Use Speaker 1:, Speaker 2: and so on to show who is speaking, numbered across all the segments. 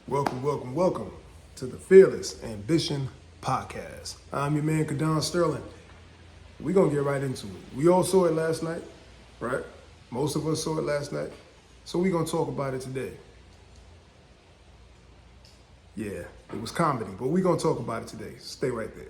Speaker 1: Welcome to the Fearless Ambition Podcast. I'm your man, Kadon Sterling. We're going to get right into it. We all saw it last night, right? Most of us saw it last night. So we're going to talk about it today. Yeah, it was comedy, but we're going to talk about it today. Stay right there.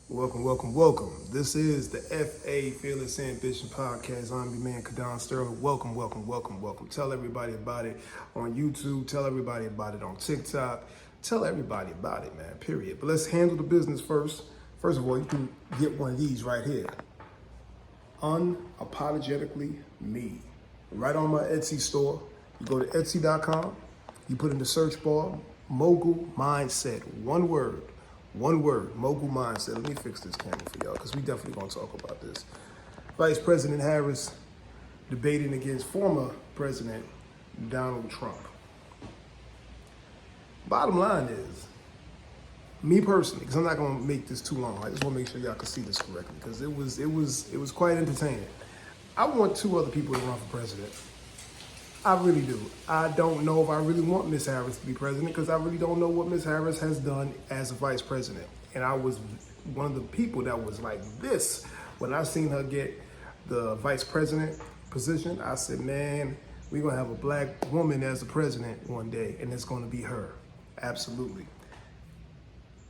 Speaker 1: Welcome. This is the FA Fearless Ambition Podcast. I'm your man, Kadon Sterling. Welcome. Tell everybody about it on YouTube. Tell everybody about it on TikTok. Tell everybody about it, man, period. But let's handle the business first. First of all, you can get one of these right here. Unapologetically Me. Right on my Etsy store. You go to Etsy.com. You put in the search bar, Mogul Mindset. One word, Mogul Mindset. Let me fix this camera for y'all because we definitely going to talk about this. Vice President Harris debating against former President Donald Trump. Bottom line is, me personally, because I'm not going to make this too long. I just want to make sure y'all can see this correctly because it was quite entertaining. I want two other people to run for president. I really do. I don't know if I really want Miss Harris to be president because I really don't know what Miss Harris has done as a vice president. And I was one of the people that was like this when I seen her get the vice president position. I said, man, we're going to have a black woman as the president one day, and it's going to be her. Absolutely.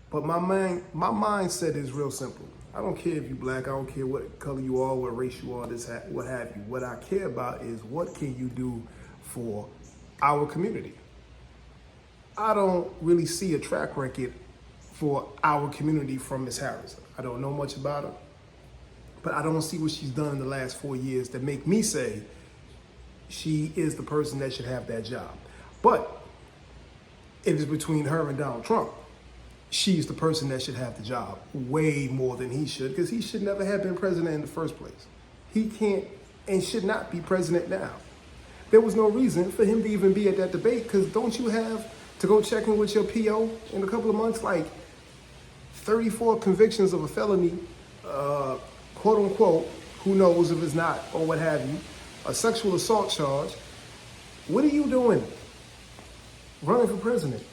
Speaker 1: But my mindset is real simple. I don't care if you're black. I don't care what color you are, what race you are, what have you. What I care about is what can you do for our community. I don't really see a track record for our community from Ms. Harris. I don't know much about her, but I don't see what she's done in the last 4 years that make me say she is the person that should have that job. But if it's between her and Donald Trump, she's the person that should have the job way more than he should, because he should never have been president in the first place. He can't and should not be president now. There was no reason for him to even be at that debate, because don't you have to go check in with your PO in a couple of months, like 34 convictions of a felony, quote unquote, who knows if it's not or what have you, a sexual assault charge. What are you doing running for president?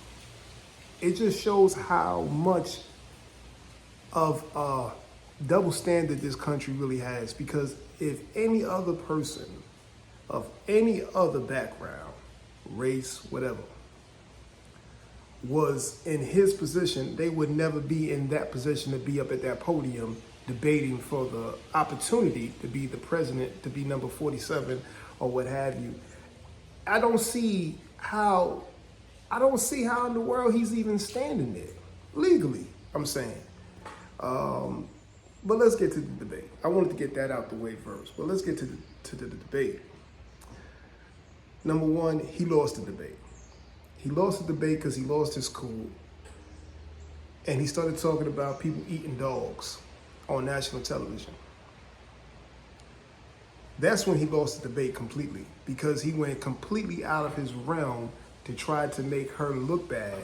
Speaker 1: It just shows how much of a double standard this country really has, because if any other person of any other background, race, whatever, was in his position, they would never be in that position to be up at that podium debating for the opportunity to be the president, to be number 47 or what have you. I don't see how in the world he's even standing there. Legally, I'm saying. But let's get to the debate. I wanted to get that out the way first, but let's get to the debate. Number one, he lost the debate. He lost the debate because he lost his cool. And he started talking about people eating dogs on national television. That's when he lost the debate completely, because he went completely out of his realm to try to make her look bad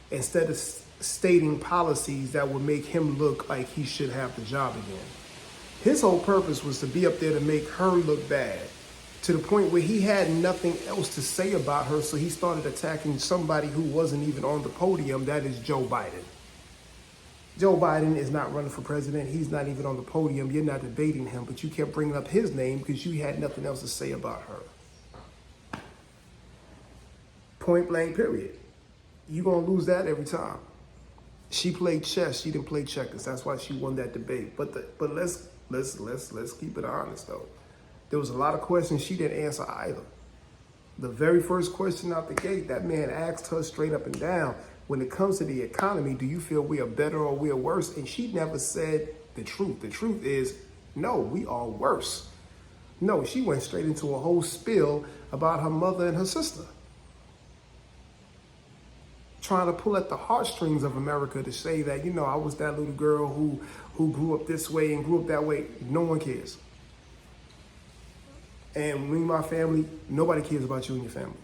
Speaker 1: instead of stating policies that would make him look like he should have the job again. His whole purpose was to be up there to make her look bad, to the point where he had nothing else to say about her, so he started attacking somebody who wasn't even on the podium. That is Joe Biden. Joe Biden is not running for president. He's not even on the podium. You're not debating him, but you kept bringing up his name because you had nothing else to say about her. Point blank, period. You're going to lose that every time. She played chess. She didn't play checkers. That's why she won that debate. But let's keep it honest, though. There was a lot of questions she didn't answer either. The very first question out the gate, that man asked her straight up and down, when it comes to the economy, do you feel we are better or we are worse? And she never said the truth. The truth is, no, we are worse. No, she went straight into a whole spiel about her mother and her sister, trying to pull at the heartstrings of America to say that, I was that little girl who grew up this way and grew up that way. No one cares. And me and my family, nobody cares about you and your family.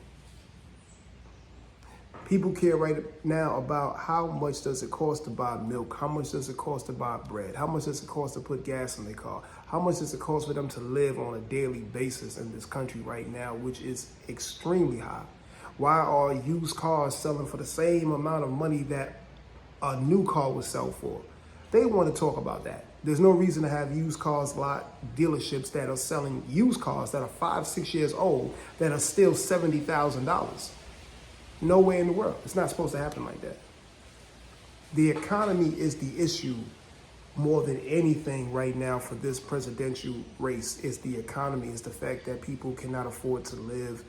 Speaker 1: People care right now about how much does it cost to buy milk? How much does it cost to buy bread? How much does it cost to put gas in their car? How much does it cost for them to live on a daily basis in this country right now, which is extremely high? Why are used cars selling for the same amount of money that a new car would sell for? They want to talk about that. There's no reason to have used cars lot dealerships that are selling used cars that are 5, 6 years old that are still $70,000. No way in the world. It's not supposed to happen like that. The economy is the issue more than anything right now for this presidential race. Is the economy, is the fact that people cannot afford to live.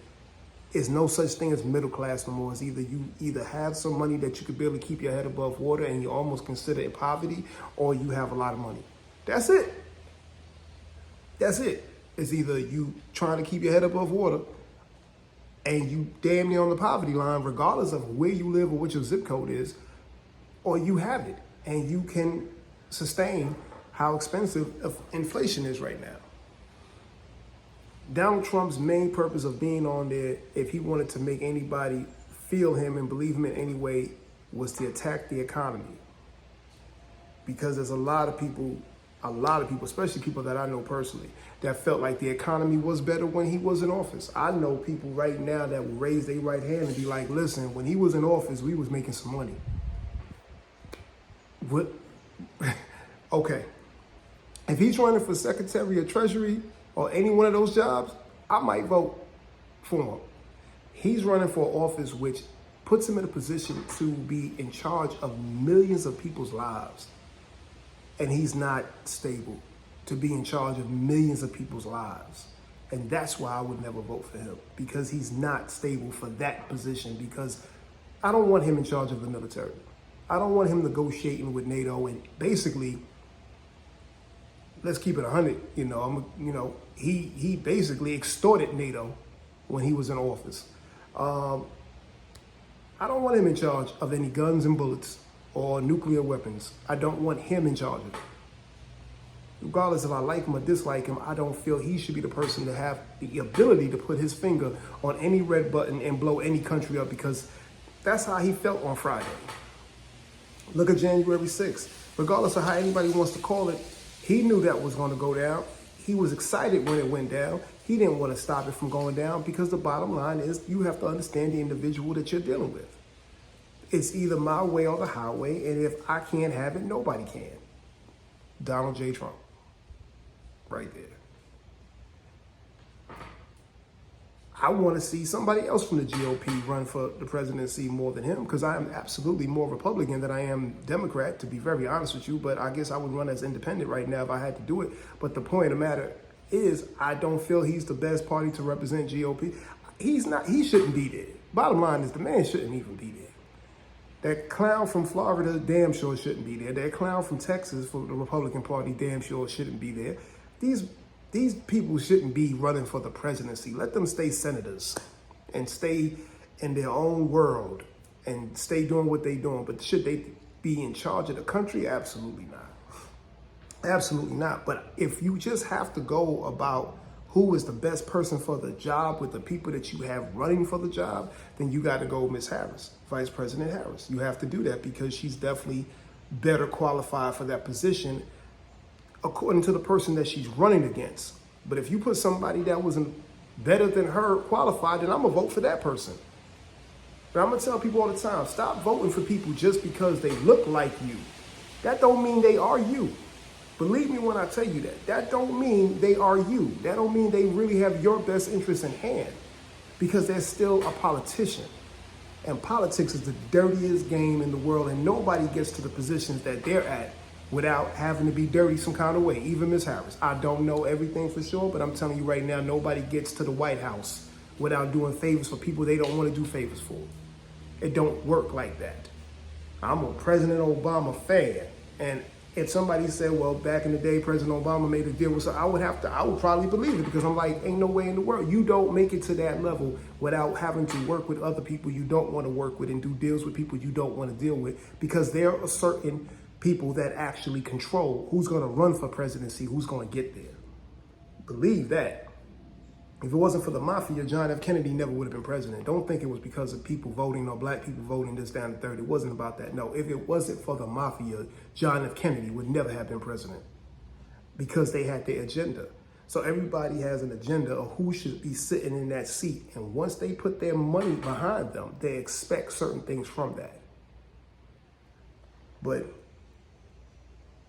Speaker 1: There's no such thing as middle class no more. It's either you have some money that you could barely keep your head above water and you almost consider it poverty, or you have a lot of money. That's it. That's it. It's either you trying to keep your head above water and you damn near on the poverty line, regardless of where you live or what your zip code is, or you have it and you can sustain how expensive inflation is right now. Donald Trump's main purpose of being on there, if he wanted to make anybody feel him and believe him in any way, was to attack the economy. Because there's a lot of people, especially people that I know personally, that felt like the economy was better when he was in office. I know people right now that will raise their right hand and be like, listen, when he was in office, we was making some money. What? Okay. If he's running for Secretary of Treasury or any one of those jobs, I might vote for him. He's running for office which puts him in a position to be in charge of millions of people's lives. And he's not stable to be in charge of millions of people's lives. And that's why I would never vote for him, because he's not stable for that position, because I don't want him in charge of the military. I don't want him negotiating with NATO and basically, let's keep it 100. He basically extorted NATO when he was in office. I don't want him in charge of any guns and bullets or nuclear weapons. I don't want him in charge of it. Regardless if I like him or dislike him, I don't feel he should be the person to have the ability to put his finger on any red button and blow any country up, because that's how he felt on Friday. Look at January 6th. Regardless of how anybody wants to call it, he knew that was going to go down. He was excited when it went down. He didn't want to stop it from going down, because the bottom line is you have to understand the individual that you're dealing with. It's either my way or the highway, and if I can't have it, nobody can. Donald J. Trump. Right there. I want to see somebody else from the GOP run for the presidency more than him, because I am absolutely more Republican than I am Democrat, to be very honest with you. But I guess I would run as independent right now if I had to do it. But the point of the matter is, I don't feel he's the best party to represent GOP. He's not. He shouldn't be there. Bottom line is, the man shouldn't even be there. That clown from Florida damn sure shouldn't be there. That clown from Texas for the Republican Party damn sure shouldn't be there. These people shouldn't be running for the presidency. Let them stay senators and stay in their own world and stay doing what they're doing. But should they be in charge of the country? Absolutely not. Absolutely not. But if you just have to go about who is the best person for the job with the people that you have running for the job, then you got to go Miss Harris, Vice President Harris. You have to do that, because she's definitely better qualified for that position according to the person that she's running against. But if you put somebody that wasn't better than her qualified, then I'm going to vote for that person. But I'm going to tell people all the time, stop voting for people just because they look like you. That don't mean they are you. Believe me when I tell you that. That don't mean they are you. That don't mean they really have your best interest in hand, because they're still a politician. And politics is the dirtiest game in the world, and nobody gets to the positions that they're at without having to be dirty some kind of way, even Ms. Harris. I don't know everything for sure, but I'm telling you right now, nobody gets to the White House without doing favors for people they don't want to do favors for. It don't work like that. I'm a President Obama fan, and if somebody said, well, back in the day, President Obama made a deal with something, I would probably believe it, because I'm like, ain't no way in the world. You don't make it to that level without having to work with other people you don't want to work with and do deals with people you don't want to deal with, because there are certain people that actually control who's going to run for presidency, who's going to get there. Believe that. If it wasn't for the mafia, John F. Kennedy never would have been president. Don't think it was because of people voting or black people voting this down the third. It wasn't about that. No, if it wasn't for the mafia, John F. Kennedy would never have been president, because they had their agenda. So everybody has an agenda of who should be sitting in that seat. And once they put their money behind them, they expect certain things from that. But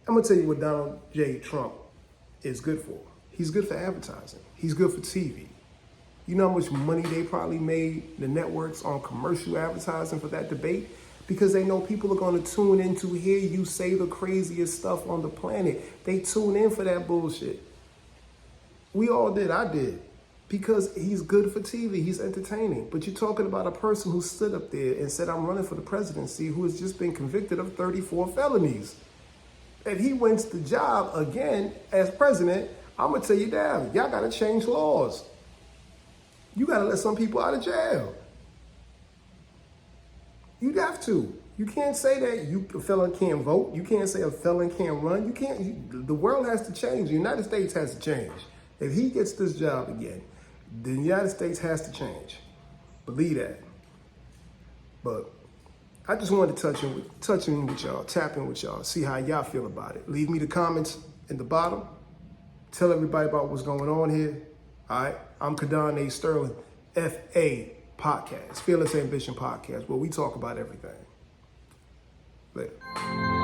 Speaker 1: I'm going to tell you what Donald J. Trump is good for. He's good for advertising. He's good for TV. You know how much money they probably made, the networks, on commercial advertising for that debate? Because they know people are going to tune in to hear you say the craziest stuff on the planet. They tune in for that bullshit. We all did. I did. Because he's good for TV. He's entertaining. But you're talking about a person who stood up there and said, I'm running for the presidency, who has just been convicted of 34 felonies. If he wins the job again as president, I'm going to tell you now, y'all got to change laws. You got to let some people out of jail. You have to. You can't say that a felon can't vote. You can't say a felon can't run. You can't. The world has to change. The United States has to change. If he gets this job again, the United States has to change. Believe that. But I just wanted to touch in with y'all, tap in with y'all, see how y'all feel about it. Leave me the comments in the bottom. Tell everybody about what's going on here. All right. I'm Kadan A. Sterling, FA Podcast, Fearless Ambition Podcast, where we talk about everything. Later.